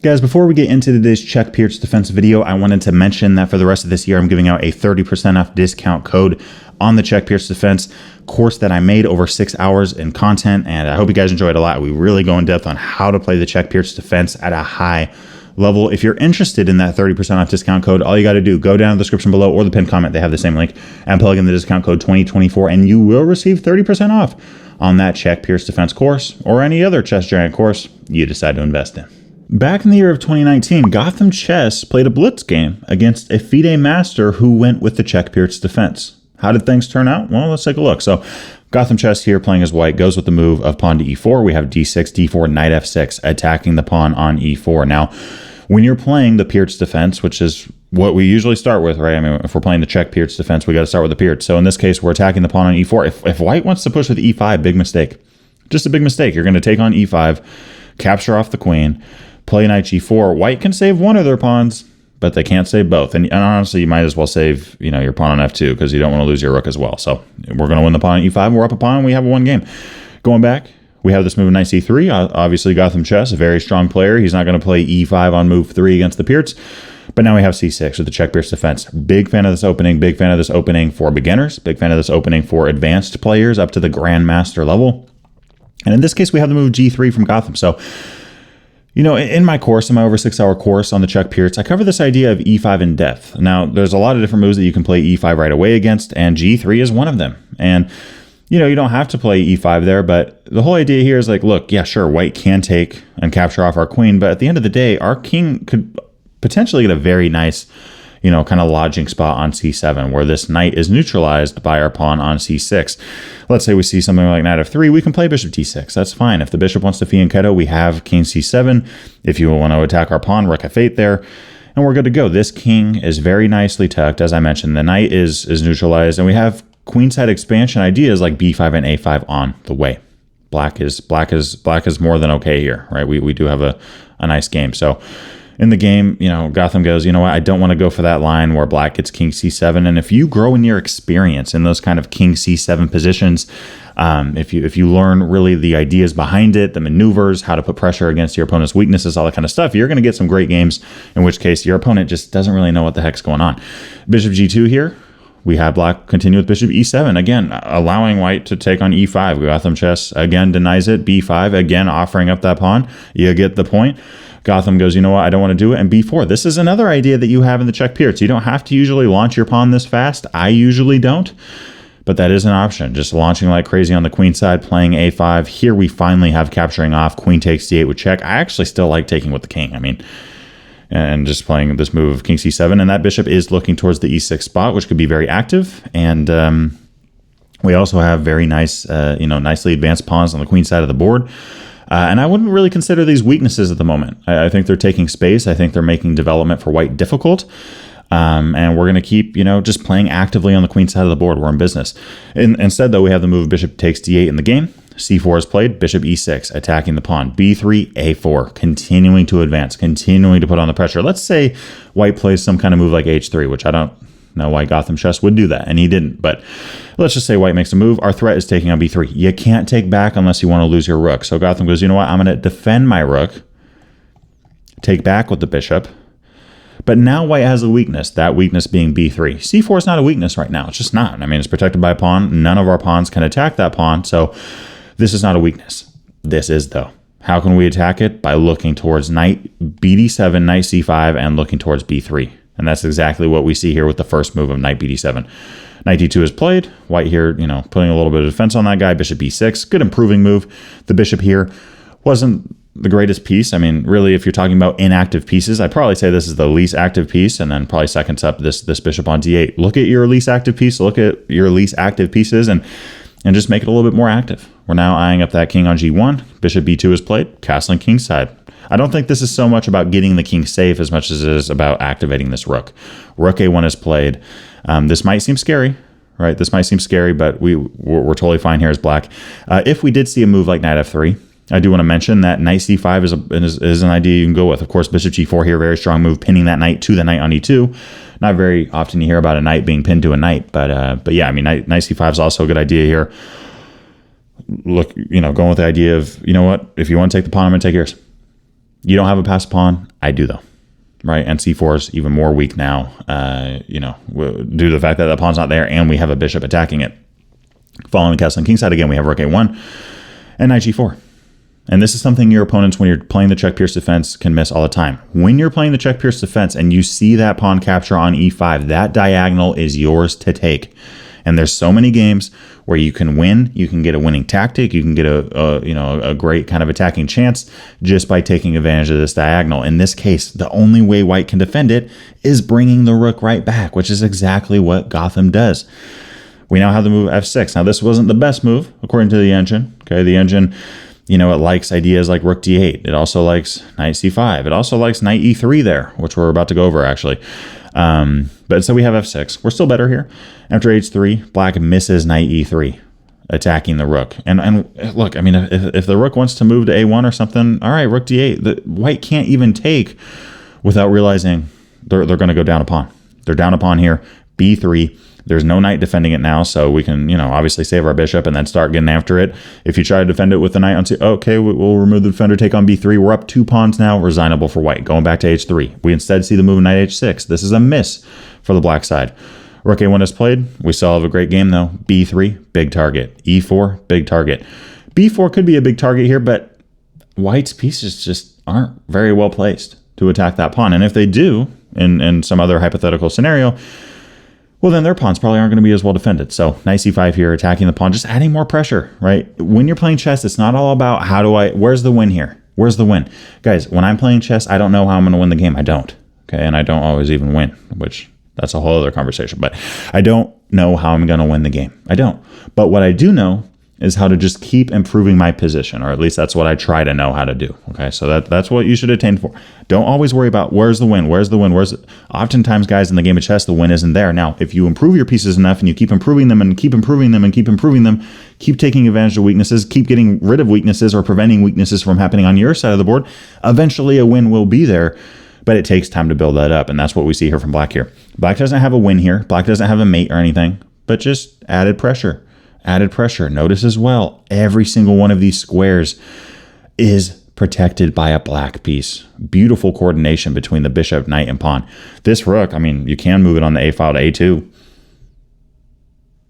Guys, before we get into today's Czech Pirc Defense video, I wanted to mention that for the rest of this year, I'm giving out a 30% off discount code on the Czech Pirc Defense course that I made over 6 hours in content, and I hope you guys enjoy it a lot. We really go in depth on how to play the Czech Pirc Defense at a high level. If you're interested in that 30% off discount code, all you got to do, go down in the description below or the pinned comment, they have the same link, and plug in the discount code 2024, and you will receive 30% off on that Czech Pirc Defense course or any other chess giant course you decide to invest in. Back in the year of 2019, GothamChess played a blitz game against a FIDE master who went with the Czech Pirc Defense. How did things turn out? Well, let's take a look. So GothamChess here playing as white goes with the move of pawn to e4. We have d6, d4, knight f6, attacking the pawn on e4. Now, when you're playing the Pirc Defense, which is what we usually start with, right? I mean, if we're playing the Czech Pirc Defense, we got to start with the Pirc. So in this case, we're attacking the pawn on e4. If white wants to push with e5, big mistake. Just a big mistake. You're going to take on e5, capture off the queen, play knight g4. White can save one of their pawns, but they can't save both. And honestly, you might as well save, your pawn on f2 because you don't want to lose your rook as well. So we're going to win the pawn on e5. We're up a pawn. We have a one game. Going back, we have this move knight c3. Obviously, GothamChess, a very strong player. He's not going to play e5 on move 3 against the Pirc. But now we have c6 with the Czech Pirc Defense. Big fan of this opening. Big fan of this opening for beginners. Big fan of this opening for advanced players up to the grandmaster level. And in this case, we have the move g3 from Gotham. So, in my course, in my over 6 hour course on the Czech Pirc, I cover this idea of e5 in depth. Now, there's a lot of different moves that you can play e5 right away against, and g3 is one of them. And, you don't have to play e5 there, but the whole idea here is like, look, yeah, sure, white can take and capture off our queen, but at the end of the day, our king could potentially get a very nice, kind of lodging spot on c7, where this knight is neutralized by our pawn on c6. Let's say we see something like knight f3, we can play bishop d6. That's fine. If the bishop wants to fianchetto, we have king c7. If you want to attack our pawn, rook f8 there, and we're good to go. This king is very nicely tucked. As I mentioned, the knight is neutralized, and we have queenside expansion ideas like b5 and a5 on the way. Black is more than okay here, right? We do have a nice game. So in the game, Gotham goes, what, I don't want to go for that line where black gets king c7. And if you grow in your experience in those kind of king c7 positions, if you learn really the ideas behind it, the maneuvers, how to put pressure against your opponent's weaknesses, all that kind of stuff, you're going to get some great games, in which case your opponent just doesn't really know what the heck's going on. Bishop g2 here. We have black continue with bishop e7, again, allowing white to take on e5. GothamChess, again, denies it. b5, again, offering up that pawn. You get the point. Gotham goes, what, I don't want to do it. And b4. This is another idea that you have in the Czech Pirc. You don't have to usually launch your pawn this fast. I usually don't. But that is an option. Just launching like crazy on the queen side, playing a5. Here we finally have capturing off. Queen takes d8 with check. I actually still like taking with the king. And just playing this move of king c7. And that bishop is looking towards the e6 spot, which could be very active. And we also have very nice, nicely advanced pawns on the queen side of the board. And I wouldn't really consider these weaknesses at the moment. I think they're taking space. I think they're making development for white difficult. And we're going to keep, just playing actively on the queen side of the board. We're in business. Instead, though, we have the move bishop takes d8 in the game. c4 is played, bishop e6, attacking the pawn. b3, a4, continuing to advance, continuing to put on the pressure. Let's say white plays some kind of move like h3, which I don't know why GothamChess would do that, and he didn't. But let's just say white makes a move. Our threat is taking on b3. You can't take back unless you want to lose your rook. So Gotham goes, what, I'm going to defend my rook, take back with the bishop. But now white has a weakness, that weakness being b3. c4 is not a weakness right now. It's just not. It's protected by a pawn. None of our pawns can attack that pawn. So this is not a weakness. This is, though. How can we attack it? By looking towards knight bd7, knight c5, and looking towards b3. And that's exactly what we see here with the first move of knight bd7. Knight d2 is played. White here, putting a little bit of defense on that guy. Bishop b6, good improving move. The bishop here wasn't the greatest piece. Really, if you're talking about inactive pieces, I'd probably say this is the least active piece, and then probably seconds up this bishop on d8. Look at your least active piece, look at your least active pieces, and just make it a little bit more active. We're now eyeing up that king on g1. Bishop b2 is played, castling kingside. I don't think this is so much about getting the king safe as much as it is about activating this rook. Rook a1 is played. This might seem scary, right? This might seem scary, but we're totally fine here as black. If we did see a move like knight f3, I do want to mention that knight c5 is an idea you can go with. Of course, bishop g4 here, very strong move, pinning that knight to the knight on e2. Not very often you hear about a knight being pinned to a knight, but yeah, knight c5 is also a good idea here. Look, going with the idea of, what, if you want to take the pawn, I'm going to take yours. You don't have a passed pawn. I do though, right? And c4 is even more weak now, you know, due to the fact that the pawn's not there and we have a bishop attacking it. Following castle and kingside, again, we have rook a1 and knight g4. And this is something your opponents, when you're playing the Czech Pirc defense, can miss all the time. When you're playing the Czech Pirc defense and you see that pawn capture on e5, that diagonal is yours to take. And there's so many games where you can win, you can get a winning tactic, you can get a great kind of attacking chance just by taking advantage of this diagonal. In this case, the only way white can defend it is bringing the rook right back, which is exactly what Gotham does. We now have the move f6. Now, this wasn't the best move, according to the engine. Okay, the engine, you know, it likes ideas like rook d8. It also likes knight c5. It also likes knight e3 there, which we're about to go over, actually. But so we have f6. We're still better here. After h3, black misses knight e3, attacking the rook. And look, I mean, if the rook wants to move to a1 or something, all right, rook d8. The white can't even take without realizing they're going to go down a pawn. They're down a pawn here, b3. There's no knight defending it now, so we can, you know, obviously save our bishop and then start getting after it. If you try to defend it with the knight on c, okay, we'll remove the defender, take on b3. We're up 2 pawns now, resignable for white. Going back to h3. We instead see the move knight h6. This is a miss for the black side. Rook a1 is played. We still have a great game though. b3, big target. e4, big target. b4 could be a big target here, but white's pieces just aren't very well placed to attack that pawn. And if they do, in some other hypothetical scenario, well, then their pawns probably aren't going to be as well defended. So knight c5 here, attacking the pawn, just adding more pressure, right? When you're playing chess, it's not all about where's the win here? Where's the win? Guys, when I'm playing chess, I don't know how I'm going to win the game. I don't, okay? And I don't always even win, which that's a whole other conversation. But I don't know how I'm going to win the game. I don't. But what I do know is how to just keep improving my position, or at least that's what I try to know how to do. Okay, so that's what you should attain for. Don't always worry about where's the win, oftentimes, guys, in the game of chess, the win isn't there. Now, if you improve your pieces enough and you keep improving them and keep improving them and keep improving them, keep taking advantage of weaknesses, keep getting rid of weaknesses or preventing weaknesses from happening on your side of the board, eventually a win will be there. But it takes time to build that up, and that's what we see here from black here. Black doesn't have a win here. Black doesn't have a mate or anything, but just added pressure. Added pressure. Notice as well, every single one of these squares is protected by a black piece. Beautiful coordination between the bishop, knight, and pawn. This rook, I mean, you can move it on the a file to a2.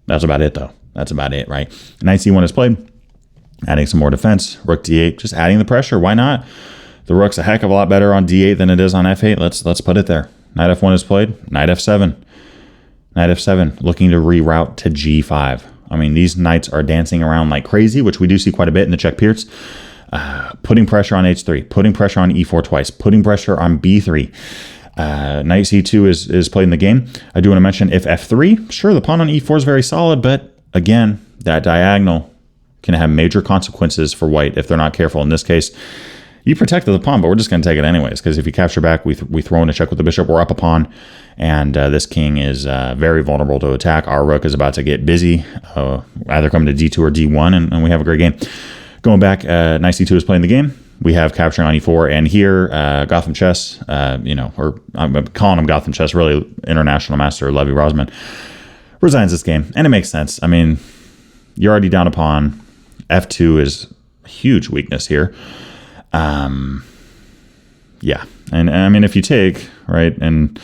That's about it, though. That's about it, right? Knight c1 is played. Adding some more defense. Rook d8, just adding the pressure. Why not? The rook's a heck of a lot better on d8 than it is on f8. Let's put it there. Knight f1 is played. Knight f7. Knight f7, looking to reroute to g5. I mean, these knights are dancing around like crazy, which we do see quite a bit in the Czech Pirc. Putting pressure on h3, putting pressure on e4 twice, putting pressure on b3. Knight c2 is played in the game. I do want to mention, if f3, sure, the pawn on e4 is very solid, but again, that diagonal can have major consequences for white if they're not careful. In this case, you protected the pawn, but we're just going to take it anyways, because if you capture back, we throw in a check with the bishop, we're up a pawn, and this king is very vulnerable to attack. Our rook is about to get busy, either coming to d2 or d1, and we have a great game. Going back, knight c2 is playing the game. We have capturing on e4, and here, GothamChess, or I'm calling him GothamChess, really international master Levy Rosman, resigns this game, and it makes sense. I mean, you're already down a pawn. f2 is a huge weakness here. Yeah. And I mean, if you take, right, and,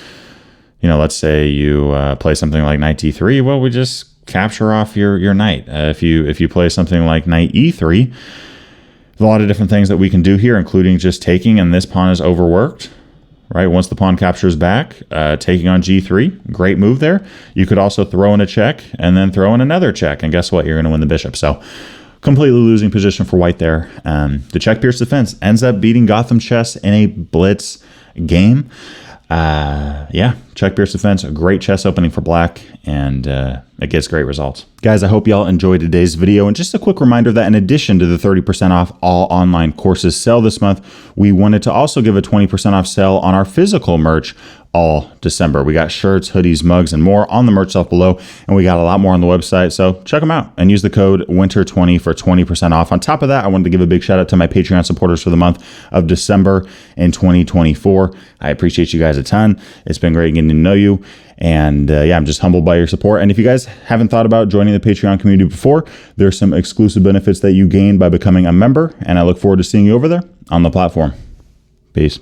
let's say you play something like knight d3, well, we just capture off your knight. If you play something like knight e3, there's a lot of different things that we can do here, including just taking, and this pawn is overworked, right? Once the pawn captures back, taking on g3, great move there. You could also throw in a check and then throw in another check, and guess what? You're going to win the bishop. So completely losing position for white there. The Czech Pirc Defense ends up beating GothamChess in a blitz game. Yeah, Czech Pirc Defense, a great chess opening for black, and it gets great results. Guys, I hope y'all enjoyed today's video, and just a quick reminder that in addition to the 30% off all online courses sale this month, we wanted to also give a 20% off sale on our physical merch all December. We got shirts, hoodies, mugs, and more on the merch shelf below, and we got a lot more on the website, so check them out and use the code WINTER20 for 20% off. On top of that, I wanted to give a big shout out to my Patreon supporters for the month of December in 2024. I appreciate you guys a ton. It's been great getting to know you, and yeah, I'm just humbled by your support. And if you guys haven't thought about joining the Patreon community before, there's some exclusive benefits that you gain by becoming a member, and I look forward to seeing you over there on the platform. Peace.